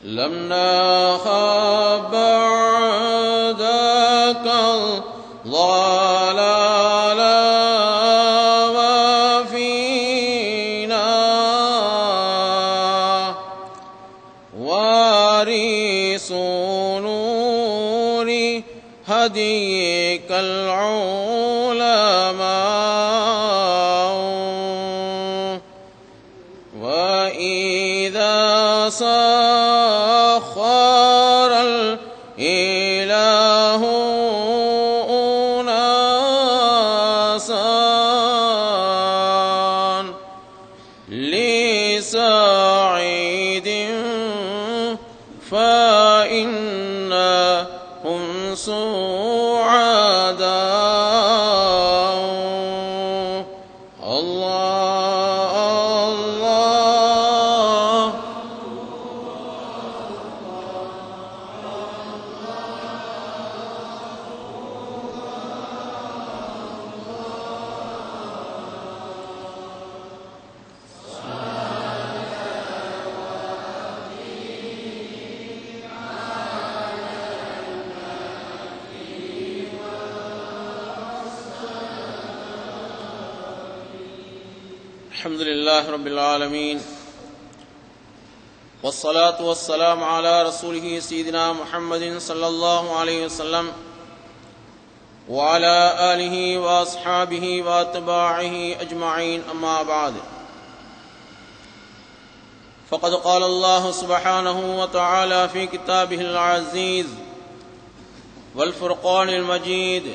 لم نخب بعدك الضلال وفينا وارث نور هديك العلماء وإذا سخر الإله أناسا لسعيد فإنهم سعداء. الله الله الحمد لله رب العالمين والصلاة والسلام على رسوله سيدنا محمد صلى الله عليه وسلم وعلى آله وأصحابه وأتباعه أجمعين أما بعد فقد قال الله سبحانه وتعالى في كتابه العزيز والفرقان المجيد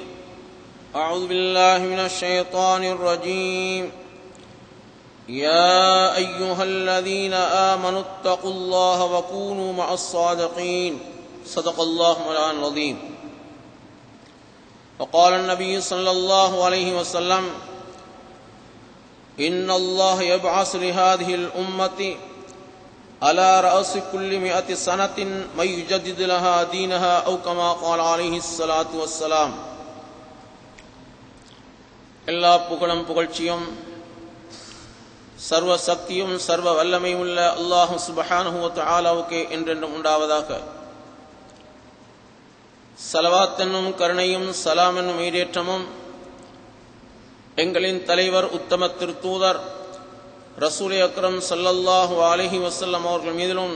أعوذ بالله من الشيطان الرجيم يا أيها الذين آمنوا اتقوا الله وكونوا مع الصادقين صدق الله مولانا العظيم. وقال النبي صلى الله عليه وسلم إن الله يبعث لهذه الأمة على رأس كل 100 سنة من يجدد لها دينها أو كما قال عليه الصلاة والسلام. எல்லா புகழும் புகழ்ச்சியும் சர்வ சக்தியும் சர்வ வல்லமையும் உள்ள அல்லாஹ் சுப்ஹானஹு வ தஆலாவுக்கே என்றென்றும் உண்டாவதாக. ஸலவாத் என்னும் கருணையும் ஸலாம் என்னும் ஈடேற்றமும் எங்களின் தலைவர் உத்தம திருத்தூதர் ரசூல் அக்ரம் ஸல்லல்லாஹு அலைஹி வஸல்லம் அவர்கள் மீதிலும்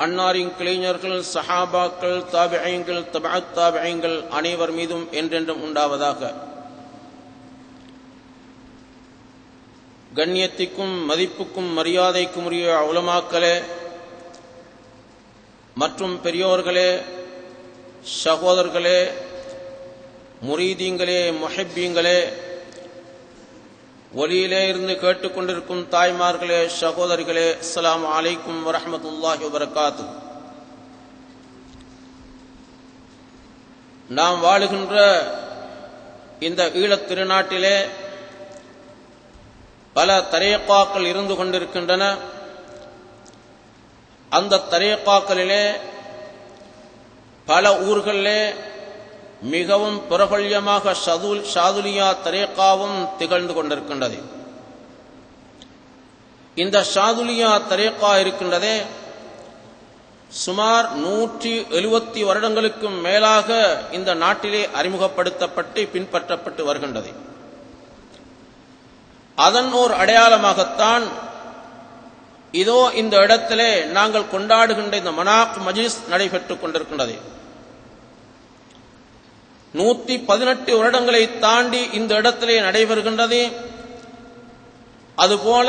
அன்னாரின் கிளைஞர்கள் சஹாபாக்கள் தாபிஈன்கள் தபஅத் தாபிஈன்கள் அனைவர் மீதும் என்றென்றும் உண்டாவதாக. கண்ணியத்திற்கும் மதிப்புக்கும் மரியாதைக்கும் உரிய உலமாக்களே மற்றும் பெரியோர்களே, சகோதரர்களே, முரீதீங்களே, முஹிப்பீங்களே, ஒலியிலே இருந்து கேட்டுக்கொண்டிருக்கும் தாய்மார்களே, சகோதரிகளே, அஸ்ஸலாமு அலைக்கும் வரஹ்மத்துல்லாஹி வபரகாத்துஹு. நாம் வாழுகின்ற இந்த ஈழத் திருநாட்டிலே பல தரீக்காக்கள் இருந்து கொண்டிருக்கின்றன. அந்த தரீக்காக்களிலே பல ஊர்களிலே மிகவும் பிரபல்யமாக ஷாதுலியா தரீக்காவும் திகழ்ந்து கொண்டிருக்கின்றது. இந்த ஷாதுலியா தரீக்கா இருக்கின்றதே சுமார் 170 வருடங்களுக்கு மேலாக இந்த நாட்டிலே அறிமுகப்படுத்தப்பட்டு பின்பற்றப்பட்டு வருகின்றது. அதன் ஓர் அடையாளமாகத்தான் இதோ இந்த இடத்திலே நாங்கள் கொண்டாடுகின்ற இந்த மனாக் மஜ்லிஸ் நடைபெற்றுக் கொண்டிருக்கின்றது. 118 வருடங்களை தாண்டி இந்த இடத்திலே நடைபெறுகின்றது. அதுபோல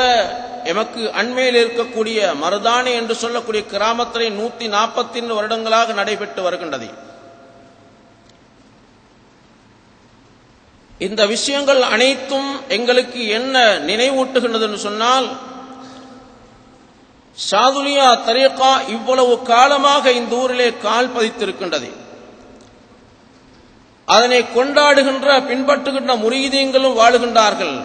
எமக்கு அண்மையில் இருக்கக்கூடிய மருதானி என்று சொல்லக்கூடிய கிராமத்திலே 142 வருடங்களாக நடைபெற்று வருகின்றது. இந்த விஷயங்கள் அனைத்தும் எங்களுக்கு என்ன நினைவூட்டுகின்றது என்று சொன்னால், ஷாதுலியா தரீகா இவ்வளவு காலமாக இந்த ஊரிலே கால் பதித்திருக்கின்றது. அதனை கொண்டாடுகின்ற பின்பற்றுகின்ற முரீதீங்களும் வாழுகின்றார்கள்,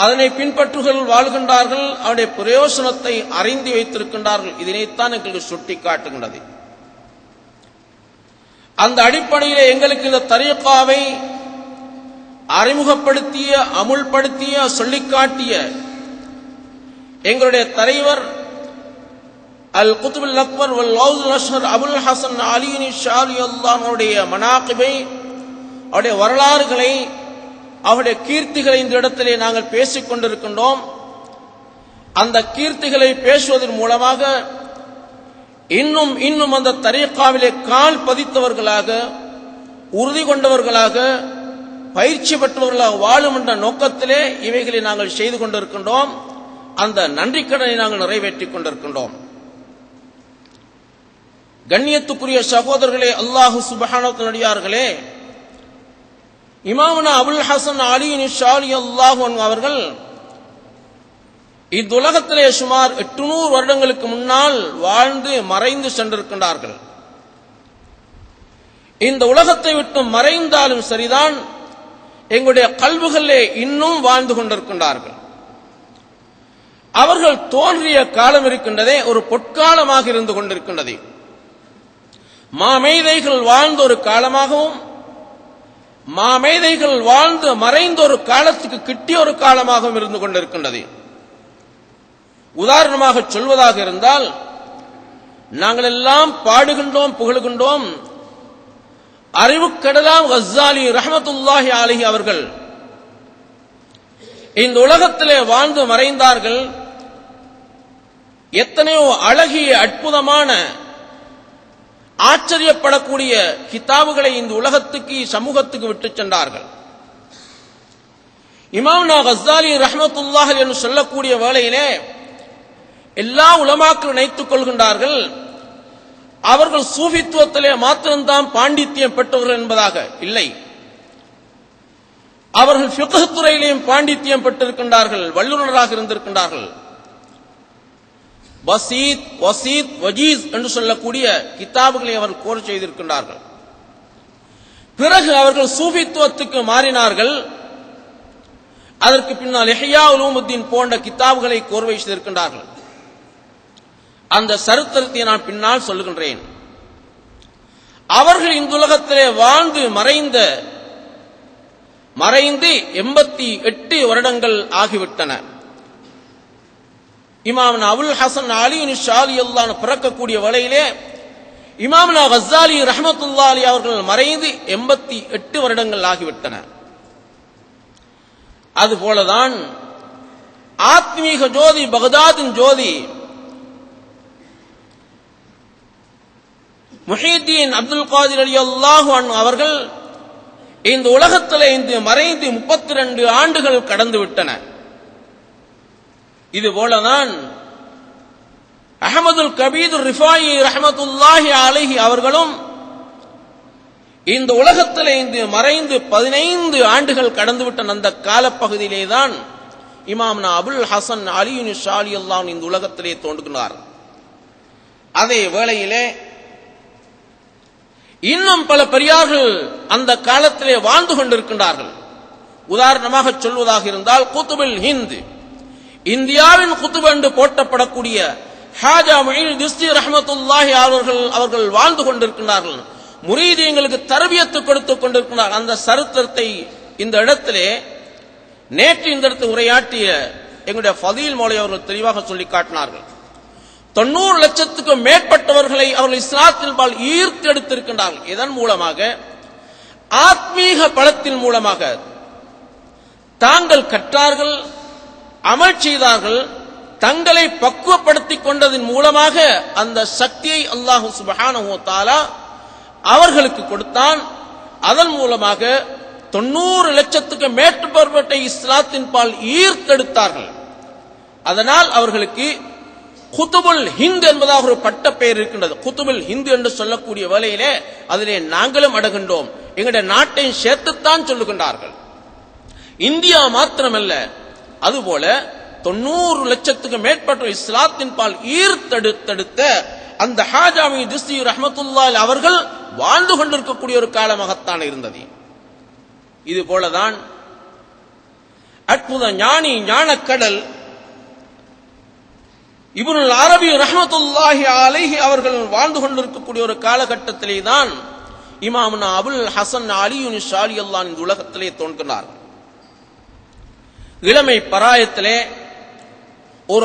அதனை பின்பற்றுகள் வாழ்கின்றார்கள், அவருடைய பிரயோசனத்தை அறிந்து வைத்திருக்கின்றார்கள். இதனைத்தான் எங்களுக்கு சுட்டி காட்டுகின்றது. அந்த அடிப்படையிலே எங்களுக்கு இந்த தரீகாவை அறிமுகப்படுத்திய, அமுல்படுத்திய, சொல்லிக்காட்டிய எங்களுடைய தலைவர் அல் குத்புல் அக்பர் வல் கௌசுல் அஷ்ஹர் அபுல் ஹசன் அலி ஷாலி அல்லாஹ்வுடைய மனாகிபை, அவருடைய வரலாறுகளை, அவருடைய கீர்த்திகளை இந்த இடத்திலே நாங்கள் பேசிக் கொண்டிருக்கின்றோம். அந்த கீர்த்திகளை பேசுவதன் மூலமாக இன்னும் இன்னும் அந்த தரீகாவிலே கால் பதித்தவர்களாக, உறுதி கொண்டவர்களாக, பயிற்சி பெற்றவர்களாக வாழும் என்ற நோக்கத்திலே இவைகளை நாங்கள் செய்து கொண்டிருக்கின்றோம். அந்த நன்றிக்கடனை நாங்கள் நிறைவேற்றிக் கொண்டிருக்கின்றோம். கண்ணியத்துக்குரிய சகோதரர்களே, அல்லாஹு சுப்ஹானஹு வ தஆலார்களே, இமாமுனா அபுல் ஹசன் அலி ஷாலி அல்லாஹு அன்ஹு அவர்கள் இவ்வுலகத்திலே சுமார் 800 வருடங்களுக்கு முன்னால் வாழ்ந்து மறைந்து சென்றிருக்கின்றார்கள். இந்த உலகத்தை விட்டு மறைந்தாலும் சரிதான், எங்களுடைய கல்புகளிலே இன்னும் வாழ்ந்து கொண்டிருக்கின்றார்கள். அவர்கள் தோன்றிய காலம் இருக்கின்றதே ஒரு பொற்காலமாக இருந்து கொண்டிருக்கின்றது. மாமேதைகள் வாழ்ந்த ஒரு காலமாகவும், மாமேதைகள் வாழ்ந்து மறைந்த ஒரு காலத்துக்கு கிட்டிய ஒரு காலமாகவும் இருந்து கொண்டிருக்கின்றது. உதாரணமாக சொல்வதாக இருந்தால், நாங்கள் எல்லாம் பாடுகின்றோம், புகழுகின்றோம், அறிவுக்கடலாம் கஸ்ஸாலி ரஹ்மத்துல்லாஹி அலைஹி அவர்கள் இந்த உலகத்திலே வாழ்ந்து மறைந்தார்கள். எத்தனையோ அழகிய அற்புதமான ஆச்சரியப்படக்கூடிய கிதாபுகளை இந்த உலகத்துக்கு, சமூகத்துக்கு விட்டு சென்றார்கள். இமாம்னா கஸ்ஸாலி ரஹ்மத்துல்லாஹி என்று சொல்லக்கூடிய வேளையிலே எல்லா உலமாக்கள் நினைத்துக் கொள்கின்றார்கள், அவர்கள் சூஃபித்துவத்திலே மாத்திரம்தான் பாண்டித்யம் பெற்றவர்கள் என்பதாக. இல்லை, அவர்கள் ஃபிக்ஹ் துறையிலேயும் பாண்டித்யம் பெற்றிருக்கின்றார்கள், வல்லுநராக இருந்திருக்கின்றார்கள். வசீத், வசீத், வஜீஸ் என்று சொல்லக்கூடிய கிதாபுகளை அவர்கள் கோர செய்திருக்கின்றார்கள். பிறகு அவர்கள் சூஃபித்துவத்துக்கு மாறினார்கள். அதற்கு பின்னால் இஹ்யா உலூமுத்தீன் போன்ற கிதாபுகளை கோர்வை செய்திருக்கின்றார்கள். அந்த சரித்திரத்தை நான் பின்னால் சொல்லுகின்றேன். அவர்கள் இந்த உலகத்திலே வாழ்ந்து மறைந்து 88 வருடங்கள் ஆகிவிட்டன. இமாம்னா அபுல் ஹசன் அலி ஷாலி அல்லாஹ் பிறக்கக்கூடிய வேளையிலே இமாம்னா கஸ்ஸாலி ரஹ்மத்துல்லாஹி அலைஹி அவர்கள் மறைந்து 88 வருடங்கள் ஆகிவிட்டன. அதுபோலதான் ஆத்மீக ஜோதி, பகதாதின் ஜோதி முஹிதீன் அப்துல் காதிர் ரலியல்லாஹு அன்ஹு அவர்கள் இந்த உலகத்திலே இந்த மறைந்து 32 ஆண்டுகள் கடந்து விட்டன. இதுபோலதான் அஹமதுல் கபீர் ரிஃபாயி ரஹ்மத்துல்லாஹி அலைஹி அவர்களும் இந்த உலகத்திலே இந்த மறைந்து 15 ஆண்டுகள் கடந்துவிட்ட அந்த காலப்பகுதியிலே தான் இமாம்னா அபுல் ஹசன் அலி ஷாலி அல்லாஹ் இந்த உலகத்திலே தோன்றுகிறார். அதே வேளையிலே இன்னும் பல பெரியார்கள் அந்த காலத்திலே வாழ்ந்து கொண்டிருக்கின்றார்கள். உதாரணமாக சொல்வதாக இருந்தால், குத்துபுல் ஹிந்த், இந்தியாவின் குத்துப் என்று போற்றப்படக்கூடிய ஹாஜா முஹீன் திஸ்தி ரஹ்மத்துல்லாஹி அவர்கள் வாழ்ந்து கொண்டிருக்கிறார்கள். முரீதீங்களுக்கு தர்பியத்து கொடுத்துக் கொண்டிருக்கிறார். அந்த சரித்திரத்தை இந்த இடத்திலே நேற்று இந்த இடத்தில் உரையாற்றிய எங்களுடைய ஃபதீல் மௌலவி அவர்கள் தெளிவாக சொல்லி காட்டினார்கள். 90 லட்சத்துக்கும் மேற்பட்டவர்களை அவர்கள் இஸ்லாத்தின் பால் ஈர்த்து எடுத்திருக்கின்றார்கள். இதன் மூலமாக, ஆத்மீக பலத்தின் மூலமாக தாங்கள் கற்றார்கள், அமல் செய்தார்கள், தங்களை பக்குவப்படுத்திக் கொண்டதன் மூலமாக அந்த சக்தியை அல்லாஹ் சுப்ஹானஹு வ தஆலா அவர்களுக்கு கொடுத்தான். அதன் மூலமாக 90 லட்சத்துக்கு மேற்பட்ட இஸ்லாத்தின் பால் ஈர்த்தெடுத்தார்கள். அதனால் அவர்களுக்கு குத்துபுல் ஹிந்த் என்பதாக ஒரு பட்ட பெயர் இருக்கின்றது. குத்துபுல் ஹிந்த் என்று சொல்லக்கூடிய வேளையிலே அதிலே நாங்களும் அடங்குகின்றோம். எங்களுடைய நாட்டையும் சேர்த்துத்தான் சொல்லுகின்றார்கள். இந்தியா மாத்திரமல்ல, அதுபோல 90 லட்சத்துக்கு மேற்பட்ட இஸ்லாத்தின் பால் ஈர்த்தெடுத்த அந்த ஹாஜாமி திஸ்தி ரஹ்மத்துல்லாஹி அவர்கள் வாழ்ந்து கொண்டிருக்கக்கூடிய ஒரு காலமாகத்தான் இருந்தது. இது போலதான் அற்புத ஞானி, ஞானக்கடல் இப்னுல் அரபி ரஹ்மத்துல்லாஹி அலைஹி அவர்கள் வாழ்ந்து கொண்டிருக்கக்கூடிய ஒரு காலகட்டத்திலே தான் இமாம்னா அபுல் ஹசன் அலி ஷாலி அல்லாஹ் இந்த உலகத்திலே தோன்றினார். இளமை பராயத்திலே